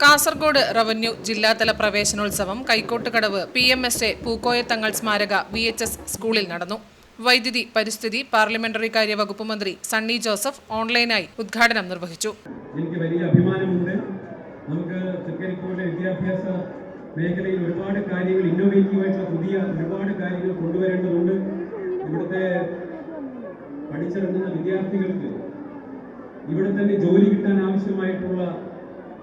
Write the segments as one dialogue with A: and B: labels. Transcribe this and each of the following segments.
A: Kasaragod revenue ജില്ലാതല പ്രവേശനോത്സവം Kaikottukadavu PMSA Pookoya Thangal സ്മാരക VHS സ്കൂളിൽ നടന്നു. വൈദ്യുതി, പരിസ്ഥിതി, പാർലമെന്ററി കാര്യ വകുപ്പ് മന്ത്രി സണ്ണി ജോസഫ് ഓൺലൈനായി ഉദ്ഘാടനം നിർവഹിച്ചു.
B: എനിക്ക് വലിയ അഭിമാനമുണ്ട്. നമുക്ക് തൃക്കരിപ്പൂരിലെ വിദ്യാഭ്യാസ മേഖലയിൽ ഒരുപാട് കാര്യങ്ങൾ ഇന്നോവേറ്റീവായിട്ടുള്ള പുതിയ ഒരുപാട് കാര്യങ്ങൾ കൊണ്ടുവരേണ്ടതുണ്ട്. ഇവിടുത്തെ പഠിച്ചിറങ്ങുന്ന വിദ്യാർത്ഥികൾക്ക് ഇവിടെ തന്നെ ജോലി കിട്ടാൻ ആവശ്യമായിട്ടുള്ള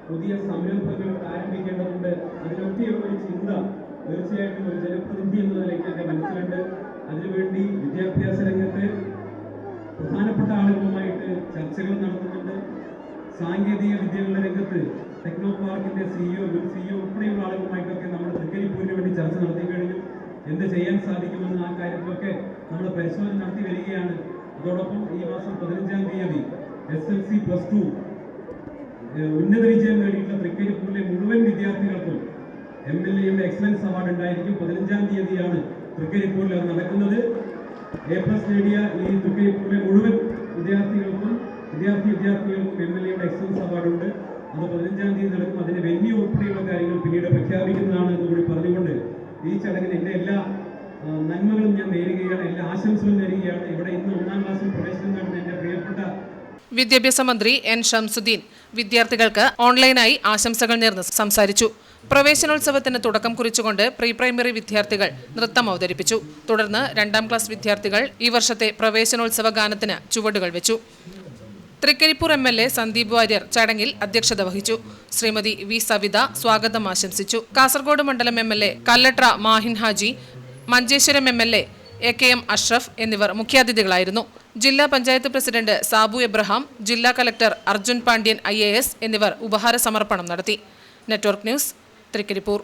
B: പുതിയ സംരംഭങ്ങൾ ആരംഭിക്കേണ്ടതുണ്ട്. അതിനൊക്കെയുള്ള ഒരു ചിന്ത തീർച്ചയായിട്ടും ഒരു ജനപ്രതിനിധി എന്ന നിലയ്ക്ക് എൻ്റെ മനസ്സിലുണ്ട്. അതിനുവേണ്ടി വിദ്യാഭ്യാസ രംഗത്ത് പ്രധാനപ്പെട്ട ആളുകളുമായിട്ട് ചർച്ചകൾ നടത്തുന്നുണ്ട്. സാങ്കേതിക വിദ്യകളുടെ രംഗത്ത് ടെക്നോ പാർക്കിന്റെ CEO ഉൾപ്പെടെയുള്ള ആളുകളുമായിട്ടൊക്കെ നമ്മൾ തൃക്കരിപ്പൂരിന് വേണ്ടി ചർച്ച നടത്തി കഴിഞ്ഞു. എന്ത് ചെയ്യാൻ സാധിക്കുമെന്ന് ആ കാര്യത്തിലൊക്കെ നമ്മൾ പരിശോധന നടത്തി വരികയാണ്. അതോടൊപ്പം ഈ മാസം 15-ാം തീയതി SLC+2 ഉന്നത വിജയം നേടിയിട്ടുള്ള തൃക്കരിപ്പൂരിലെ മുഴുവൻ വിദ്യാർത്ഥികൾക്കും MLAയുടെ എക്സലൻസ് അവാർഡ് ഉണ്ടായിരിക്കും. 15-ാം തീയതിയാണ് തൃക്കരിപ്പൂരിൽ അത് നടക്കുന്നത്. A+ നേടിയ ഈ തൃക്കരിപ്പൂരിലെ മുഴുവൻ വിദ്യാർത്ഥികൾക്കും MLAയുടെ എക്സലൻസ് അവാർഡ് ഉണ്ട്. അത് 15-ാം തീയതി നടക്കും. അതിന്റെ വെന്യൂ ഉൾപ്പെടെയുള്ള കാര്യങ്ങൾ പിന്നീട് പ്രഖ്യാപിക്കുന്നതാണ് എന്ന് കൂടി പറഞ്ഞുകൊണ്ട് ഈ ചടങ്ങിന് എൻ്റെ എല്ലാ നന്മകളും ഞാൻ നേരുകയാണ്, എല്ലാ ആശംസകളും നേരുകയാണ്. ഇവിടെ ഇന്ന് 1-ാം ക്ലാസ്സിൽ പ്രവേശനം നേടുന്ന എൻ്റെ പ്രിയപ്പെട്ട
A: വിദ്യാഭ്യാസ മന്ത്രി N. ഷംസുദ്ദീൻ വിദ്യാർത്ഥികൾക്ക് ഓൺലൈനായി ആശംസകൾ നേർന്ന് സംസാരിച്ചു. പ്രവേശനോത്സവത്തിന് തുടക്കം കുറിച്ചുകൊണ്ട് പ്രീ പ്രൈമറി വിദ്യാർത്ഥികൾ നൃത്തം അവതരിപ്പിച്ചു. തുടർന്ന് 2-ാം ക്ലാസ് വിദ്യാർത്ഥികൾ ഈ വർഷത്തെ പ്രവേശനോത്സവ ഗാനത്തിന് ചുവടുകൾ വെച്ചു. തൃക്കരിപ്പൂർ MLA സന്ദീപ് വാര്യർ ചടങ്ങിൽ അധ്യക്ഷത വഹിച്ചു. ശ്രീമതി V. സവിത സ്വാഗതം ആശംസിച്ചു. കാസർഗോഡ് മണ്ഡലം MLA Kallatra Mahin Haji, Manjeshwaram MLA AKM Ashraf എന്നിവർ മുഖ്യാതിഥികളായിരുന്നു. ജില്ലാ പഞ്ചായത്ത് പ്രസിഡന്റ് സാബു എബ്രഹാം, ജില്ലാ കലക്ടർ അർജുൻ പാണ്ഡ്യൻ IAS എന്നിവർ ഉപഹാര സമർപ്പണം നടത്തി. Network news, Trikaripur.